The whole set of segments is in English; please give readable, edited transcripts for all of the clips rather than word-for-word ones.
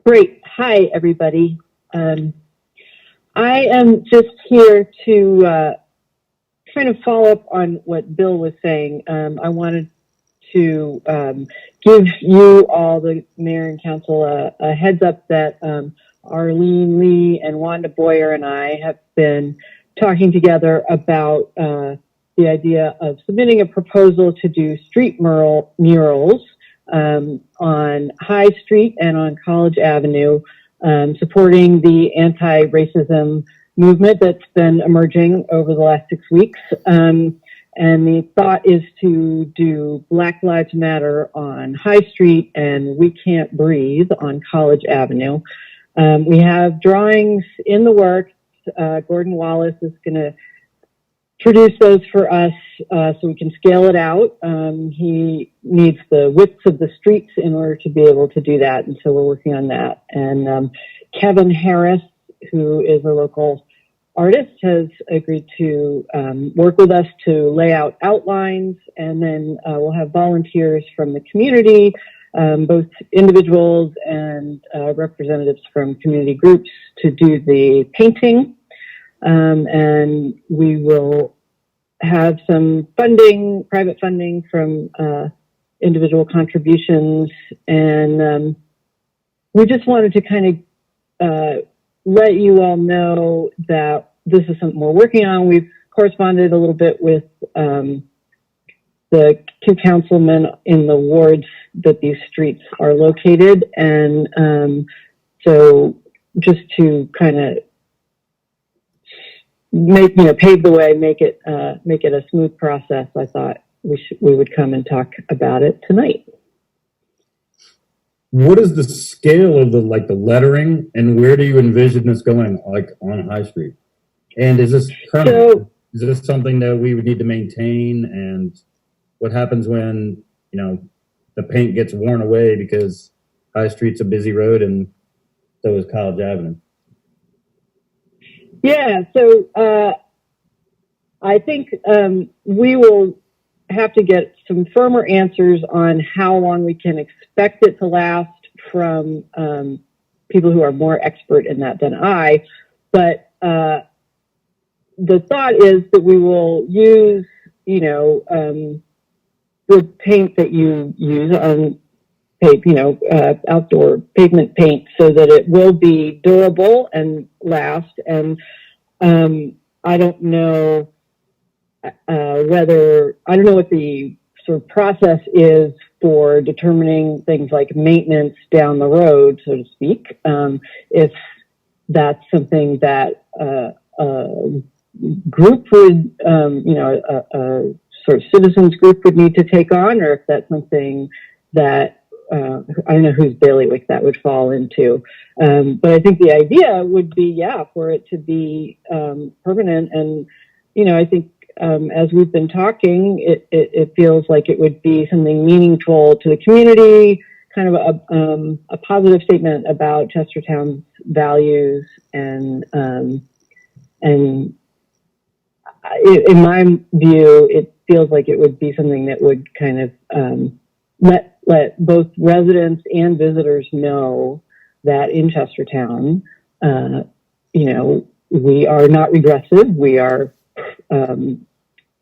Great. Hi, everybody. I am just here to kind of follow up on what Bill was saying. I wanted to give you all, the mayor and council, a heads up that Arlene Lee and Wanda Boyer and I have been talking together about the idea of submitting a proposal to do street murals on High Street and on College Avenue, supporting the anti-racism movement that's been emerging over the last 6 weeks. And the thought is to do Black Lives Matter on High Street and We Can't Breathe on College Avenue. We have drawings in the works. Gordon Wallace is going to produce those for us so we can scale it out. He needs the widths of the streets in order to be able to do that, and so we're working on that. And Kevin Harris, who is a local artist, has agreed to work with us to lay out outlines, and then we'll have volunteers from the community, both individuals and representatives from community groups, to do the painting. And we will have some funding, private funding from individual contributions. And we just wanted to kind of let you all know that this is something we're working on. We've corresponded a little bit with the two councilmen in the wards that these streets are located. And so just to kind of pave the way, make it a smooth process, I thought we would come and talk about it tonight. What is the scale of the lettering, and where do you envision this going, like on High Street? And is this permanent? Is this something that we would need to maintain? And what happens when the paint gets worn away, because High Street's a busy road and so is College Avenue? Yeah, so I think we will have to get some firmer answers on how long we can expect it to last from people who are more expert in that than I. But the thought is that we will use, the paint that you use on outdoor pavement paint, so that it will be durable and last. And I don't know what the sort of process is for determining things like maintenance down the road, so to speak. If that's something that a group would, a sort of citizens group would need to take on, or if that's something that I don't know whose bailiwick that would fall into. But I think the idea would be, for it to be permanent. And, I think as we've been talking, it feels like it would be something meaningful to the community, kind of a positive statement about Chestertown's values. And in my view, it feels like it would be something that would kind of let both residents and visitors know that in Chestertown, we are not regressive. We are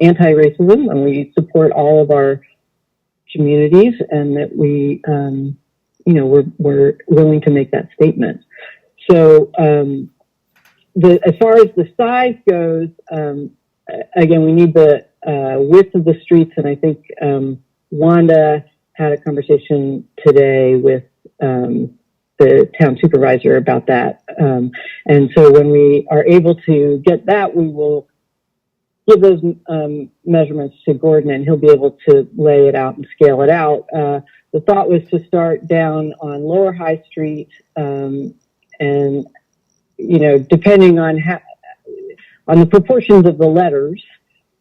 anti-racism, and we support all of our communities, and that we, we're willing to make that statement. So, as far as the size goes, again, we need the width of the streets, and I think Wanda had a conversation today with the town supervisor about that. And so when we are able to get that, we will give those measurements to Gordon, and he'll be able to lay it out and scale it out. The thought was to start down on Lower High Street, and, depending on the proportions of the letters,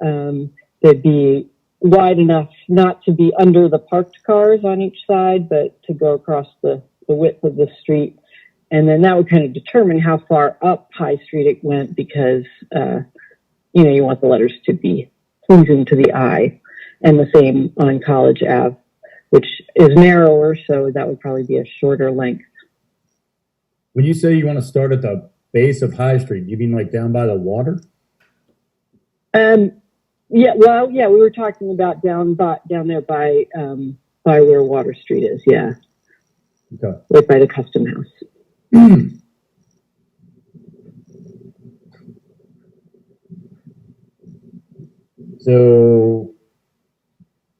they'd be wide enough not to be under the parked cars on each side, but to go across the width of the street. And then that would kind of determine how far up High Street it went, because, you want the letters to be pleasing to the eye. And the same on College Ave, which is narrower, so that would probably be a shorter length. When you say you want to start at the base of High Street, you mean like down by the water? Yeah, well, yeah, we were talking about down there by where Water Street is. Yeah, Okay. right by the Custom House. So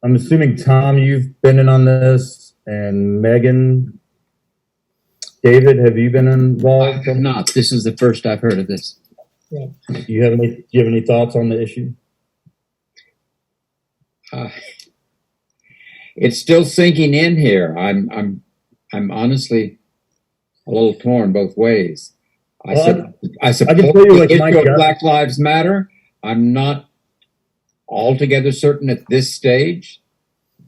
I'm assuming, Tom, you've been in on this, and Megan, David, have you been involved? I have not. This is the first I've heard of this. Do you have any thoughts on the issue? It's still sinking in here. I'm honestly a little torn both ways. I support the issue of Black Lives Matter. I'm not altogether certain at this stage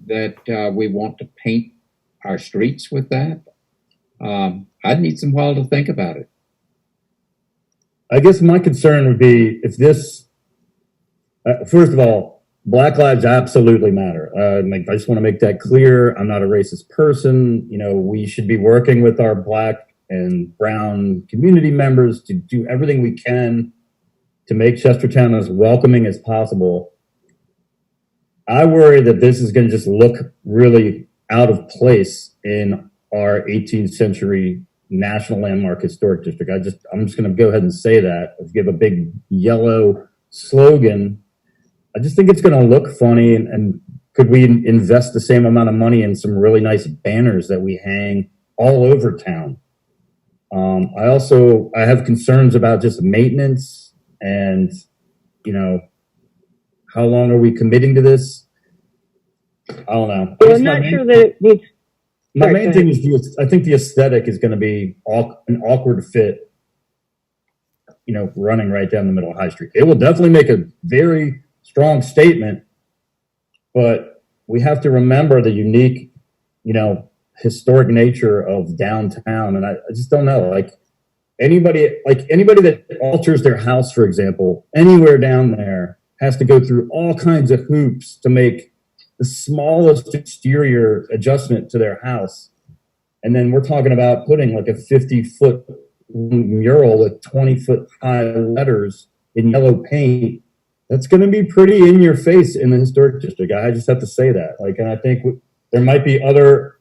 that we want to paint our streets with that. I'd need some while to think about it. I guess my concern would be if this, first of all, Black lives absolutely matter. I just want to make that clear. I'm not a racist person. You know, we should be working with our Black and brown community members to do everything we can to make Chestertown as welcoming as possible. I worry that this is going to just look really out of place in our 18th century National Landmark Historic District. I'm just going to go ahead and say that. Give a big yellow slogan. I just think it's going to look funny, and could we invest the same amount of money in some really nice banners that we hang all over town? I have concerns about just maintenance and, you know, how long are we committing to this? I don't know. Well, I'm not sure that it needs. My main thing is I think the aesthetic is going to be an awkward fit, you know, running right down the middle of High Street. It will definitely make a very strong statement, but we have to remember the unique, you know, historic nature of downtown. And I just don't know, like anybody that alters their house, for example, anywhere down there has to go through all kinds of hoops to make the smallest exterior adjustment to their house. And then we're talking about putting like a 50-foot mural with 20-foot high letters in yellow paint. That's going to be pretty in your face in the historic district. I just have to say that. Like, and I think there might be other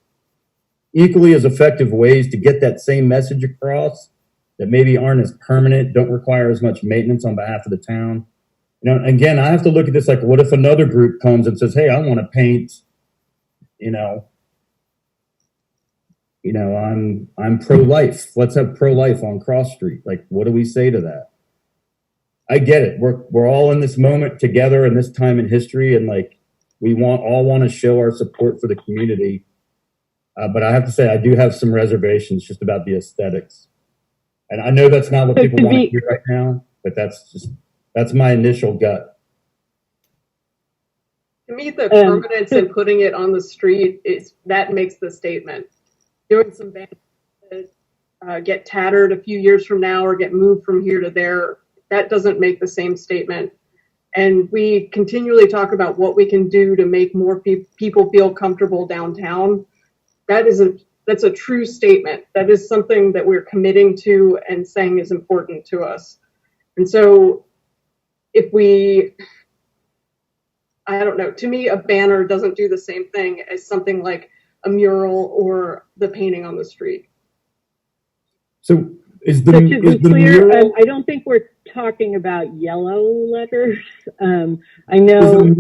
equally as effective ways to get that same message across that maybe aren't as permanent, don't require as much maintenance on behalf of the town. You know, again, I have to look at this like, what if another group comes and says, "Hey, I want to paint, I'm pro-life. Let's have pro-life on Cross Street." Like, what do we say to that? I get it. We're all in this moment together in this time in history, and like we all want to show our support for the community. But I have to say, I do have some reservations just about the aesthetics. And I know that's not what people want to hear right now, but that's my initial gut. To me, the permanence and putting it on the street that makes the statement. Doing some banners that get tattered a few years from now or get moved from here to there, that doesn't make the same statement. And we continually talk about what we can do to make more people feel comfortable downtown. That's a true statement. That is something that we're committing to and saying is important to us. And so I don't know, to me, a banner doesn't do the same thing as something like a mural or the painting on the street. So is the mural? I don't think we're talking about yellow letters. I know.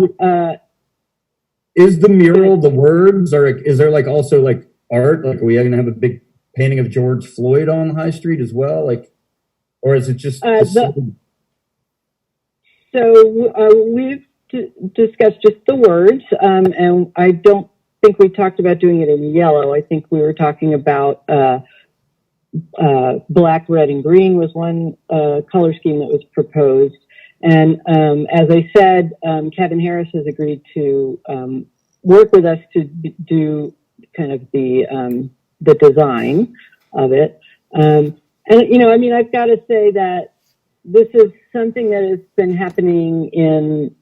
Is the mural the words, or is there like also like art? Like, are we going to have a big painting of George Floyd on High Street as well? Like, or is it just? We've discussed just the words, and I don't think we talked about doing it in yellow. I think we were talking about black, red, and green was one color scheme that was proposed. And as I said, Kevin Harris has agreed to work with us to do kind of the design of it. And, you know, I mean, I've got to say that this is something that has been happening in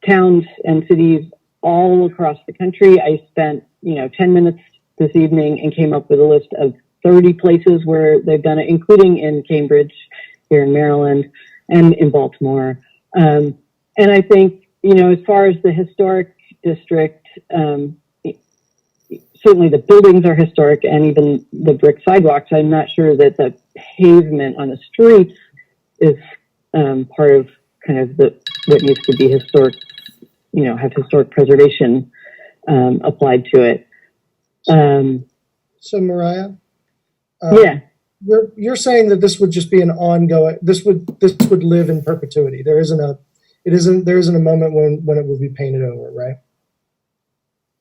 towns and cities all across the country. I spent, 10 minutes this evening and came up with a list of 30 places where they've done it, including in Cambridge, here in Maryland, and in Baltimore. And I think, as far as the historic district, certainly the buildings are historic, and even the brick sidewalks. I'm not sure that the pavement on the streets is part of kind of what needs to be historic, have historic preservation applied to it. So Mariah, yeah, you're saying that this would just be an ongoing. This would live in perpetuity. There isn't a moment when it will be painted over, right?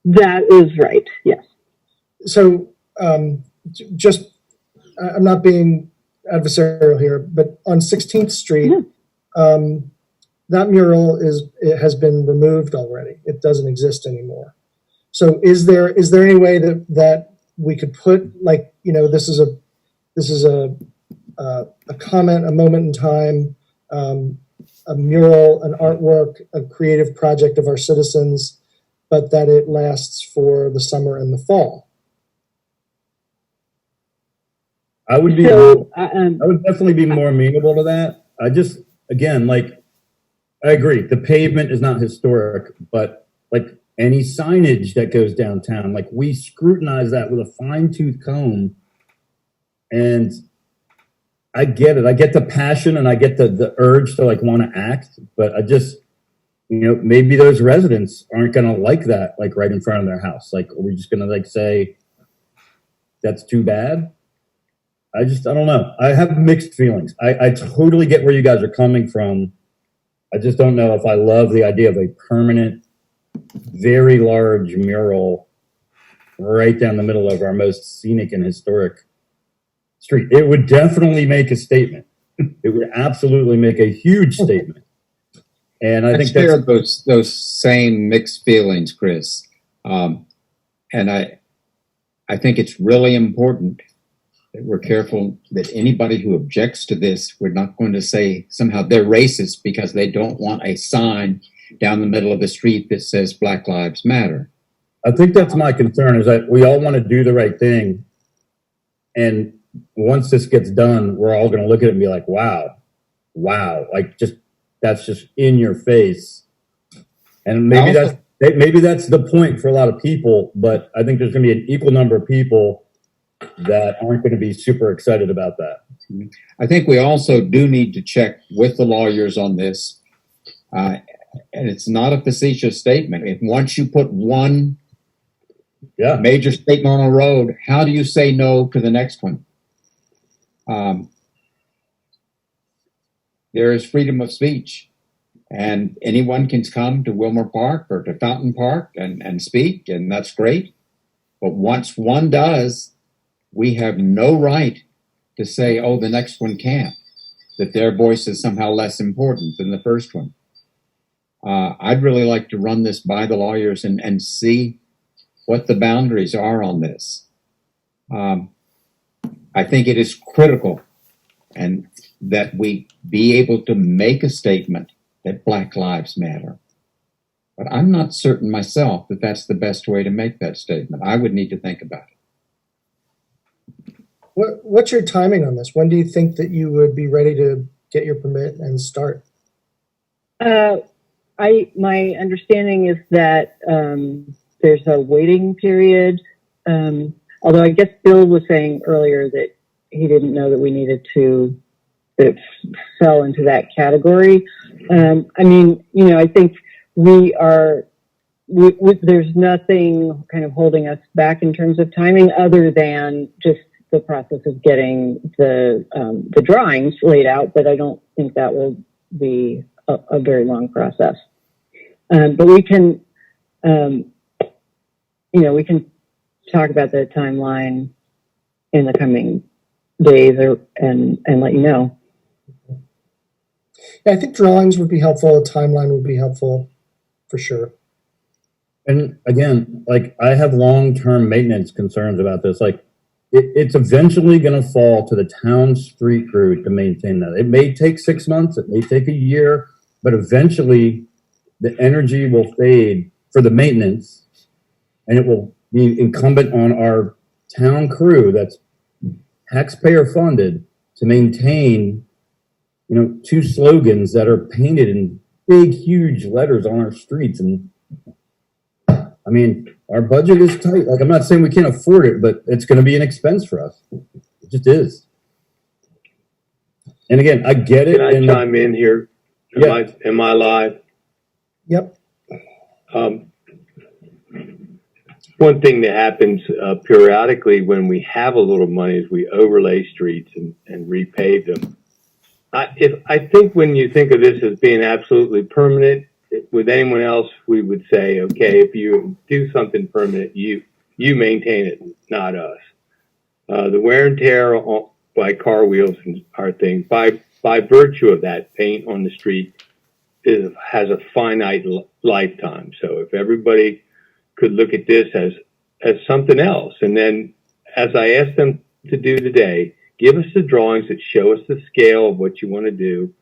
That is right. Yes. So I'm not being adversarial here, but on 16th Street, that mural has been removed already. It doesn't exist anymore. So is there any way that we could put, like, this is a comment, a moment in time, a mural, an artwork, a creative project of our citizens, but that it lasts for the summer and the fall? I would definitely be more amenable to that. I agree. The pavement is not historic, but like any signage that goes downtown, like we scrutinize that with a fine tooth comb. And I get it. I get the passion and I get the urge to like want to act, but I just, maybe those residents aren't going to like that, like right in front of their house. Like, are we just going to like say that's too bad? I don't know. I have mixed feelings. I totally get where you guys are coming from. I just don't know if I love the idea of a permanent, very large mural right down the middle of our most scenic and historic street. It would definitely make a statement. It would absolutely make a huge statement. And I think that's those same mixed feelings, Chris. And I think it's really important that we're careful that anybody who objects to this, we're not going to say somehow they're racist because they don't want a sign down the middle of the street that says Black Lives Matter. I think that's my concern, is that we all want to do the right thing. And once this gets done, we're all going to look at it and be like, wow, like that's just in your face. And maybe that's the point for a lot of people, but I think there's going to be an equal number of people that aren't going to be super excited about that. I think we also do need to check with the lawyers on this. And it's not a facetious statement. If once you put one major statement on a road, how do you say no to the next one? There is freedom of speech, and anyone can come to Wilmer Park or to Fountain Park and speak, and that's great. But once one does, we have no right to say, oh, the next one can't, that their voice is somehow less important than the first one. I'd really like to run this by the lawyers and see what the boundaries are on this. I think it is critical and that we be able to make a statement that Black Lives Matter. But I'm not certain myself that that's the best way to make that statement. I would need to think about it. What's your timing on this? When do you think that you would be ready to get your permit and start? My understanding is that there's a waiting period. Although I guess Bill was saying earlier that he didn't know that we needed to, that it fell into that category. I think there's nothing kind of holding us back in terms of timing other than just the process of getting the drawings laid out, but I don't think that will be a very long process. But we can, we can talk about the timeline in the coming days and let you know. Yeah, I think drawings would be helpful. A timeline would be helpful for sure. And again, like I have long-term maintenance concerns about this. Like it's eventually going to fall to the town street crew to maintain that. It may take 6 months, it may take a year, but eventually the energy will fade for the maintenance, and it will be incumbent on our town crew that's taxpayer funded to maintain, you know, 2 slogans that are painted in big, huge letters on our streets. And I mean, our budget is tight. Like, I'm not saying we can't afford it, but it's going to be an expense for us. It just is. And again, I get it. Can I chime in here? Am I live? Yep. One thing that happens periodically when we have a little money is we overlay streets and repave them. I think when you think of this as being absolutely permanent, with anyone else, we would say, okay, if you do something permanent, you maintain it, not us. The wear and tear by car wheels and our thing, by virtue of that, paint on the street has a finite lifetime. So if everybody could look at this as something else, and then, as I asked them to do today, give us the drawings that show us the scale of what you want to do,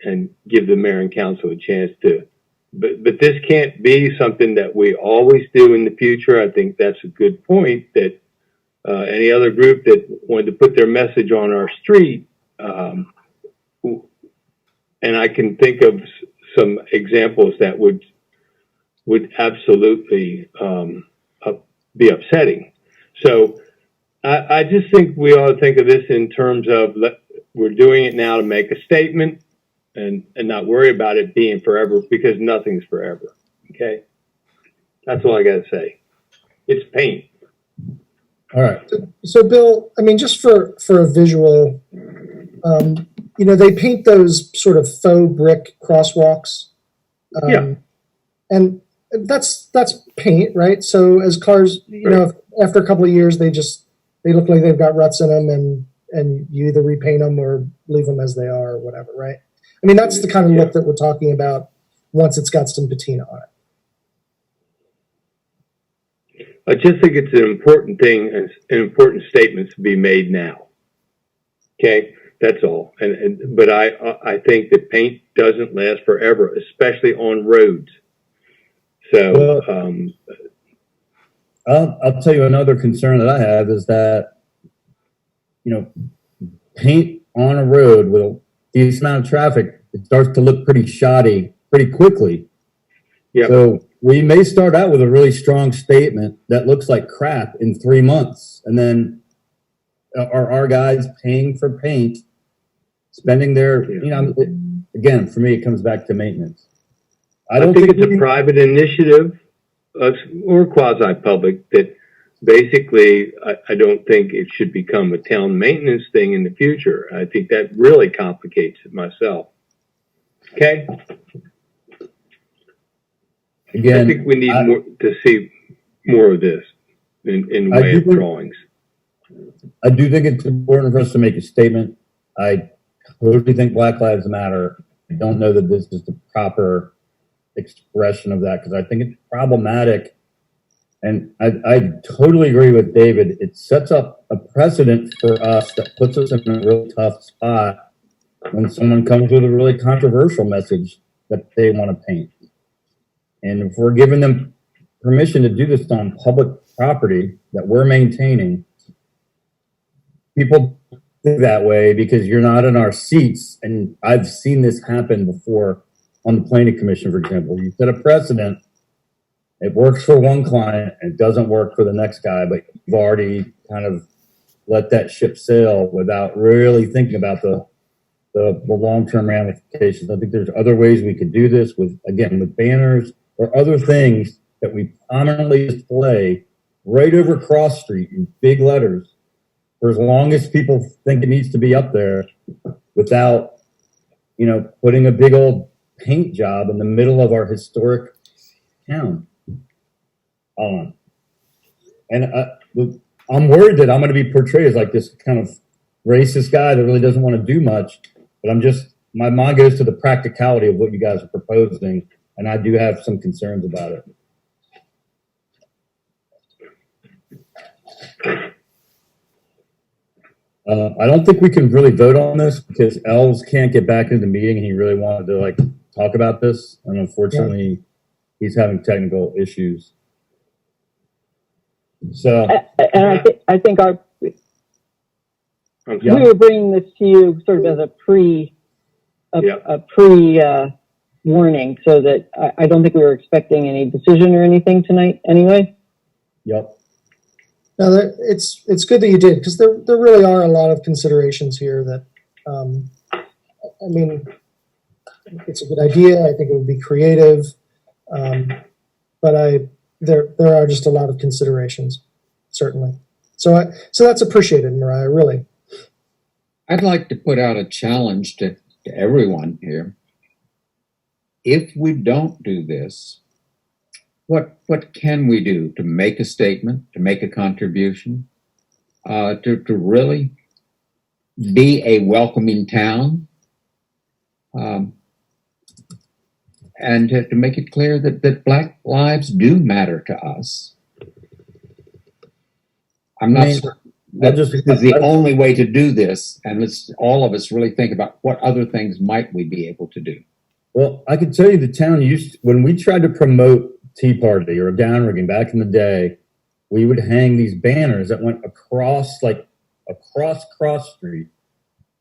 and give the mayor and council a chance to. But this can't be something that we always do in the future. I think that's a good point, that any other group that wanted to put their message on our street, and I can think of some examples that would absolutely be upsetting. So I just think we ought to think of this in terms of we're doing it now to make a statement and not worry about it being forever, because nothing's forever. Okay? That's all I got to say. It's paint. All right. So Bill, I mean, just for a visual, you know, they paint those sort of faux brick crosswalks. Yeah. And that's paint, right? So as cars, you know, after a couple of years, they look like they've got ruts in them, and you either repaint them or leave them as they are or whatever, right? I mean, that's the kind of look that we're talking about once it's got some patina on it. I just think it's an important thing, an important statement to be made now. Okay, that's all. But I think that paint doesn't last forever, especially on roads. So I'll tell you another concern that I have is that, you know, paint on a road with a decent amount of traffic, it starts to look pretty shoddy pretty quickly. Yeah. So we may start out with a really strong statement that looks like crap in 3 months, and then are our guys paying for paint, spending their, you know, again, for me, it comes back to maintenance. I think it's a private initiative or quasi-public that basically I don't think it should become a town maintenance thing in the future. I think that really complicates it myself. Okay? Again, I think we need more to see more of this in way of drawings. I do think it's important for us to make a statement. I totally think Black Lives Matter. I don't know that this is the proper expression of that, because I think it's problematic. And I totally agree with David. It sets up a precedent for us that puts us in a really tough spot when someone comes with a really controversial message that they want to paint. And if we're giving them permission to do this on public property that we're maintaining, people think that way because you're not in our seats. And I've seen this happen before on the planning commission, for example. You set a precedent. It works for one client and it doesn't work for the next guy, but you've already kind of let that ship sail without really thinking about the long-term ramifications. I think there's other ways we could do this with banners or other things that we prominently display right over Cross Street in big letters for as long as people think it needs to be up there, without, you know, putting a big old paint job in the middle of our historic town. And I'm worried that I'm going to be portrayed as like this kind of racist guy that really doesn't want to do much, but my mind goes to the practicality of what you guys are proposing, and I do have some concerns about it. I don't think we can really vote on this because Els can't get back into the meeting, and he really wanted to talk about this, and unfortunately, he's having technical issues. So, and I think our I'm we sorry. were bringing this to you sort of as a pre warning, so that I don't think we were expecting any decision or anything tonight anyway. Yep. Now, it's good that you did, because there really are a lot of considerations here that, I mean, it's a good idea. I think it would be creative, but there are just a lot of considerations, certainly. So that's appreciated, Mariah, really. I'd like to put out a challenge to everyone here. If we don't do this, what can we do to make a statement, to make a contribution, to really be a welcoming town, and to make it clear that Black lives do matter to us? I'm not certain that this is the only way to do this, and let's all of us really think about what other things might we be able to do. Well, I can tell you the town when we tried to promote Tea Party or downrigging back in the day, we would hang these banners that went across Cross Street.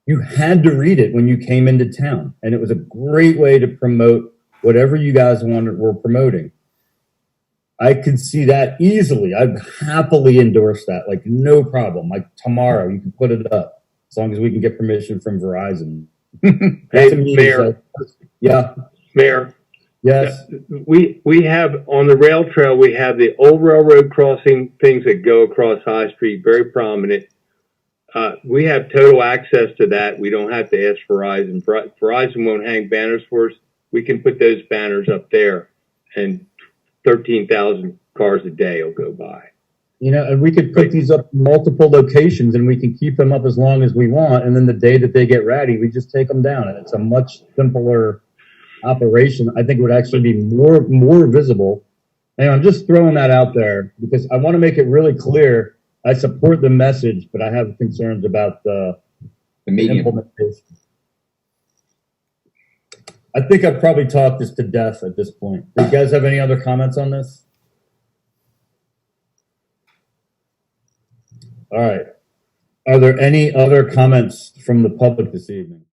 You had to read it when you came into town, and it was a great way to promote whatever you guys were promoting. I could see that easily. I'd happily endorse that, like no problem. Like tomorrow, you can put it up as long as we can get permission from Verizon. Hey, Mayor. Yeah. Mayor. Yes. We have on the rail trail, we have the old railroad crossing things that go across High Street, very prominent. We have total access to that. We don't have to ask Verizon. Verizon won't hang banners for us. We can put those banners up there, and 13,000 cars a day will go by. You know, and we could put these up in multiple locations, and we can keep them up as long as we want. And then the day that they get ratty, we just take them down. And it's a much simpler operation. I think it would actually be more visible. And I'm just throwing that out there because I want to make it really clear. I support the message, but I have concerns about the implementation. I think I've probably talked this to death at this point. Do you guys have any other comments on this? All right. Are there any other comments from the public this evening?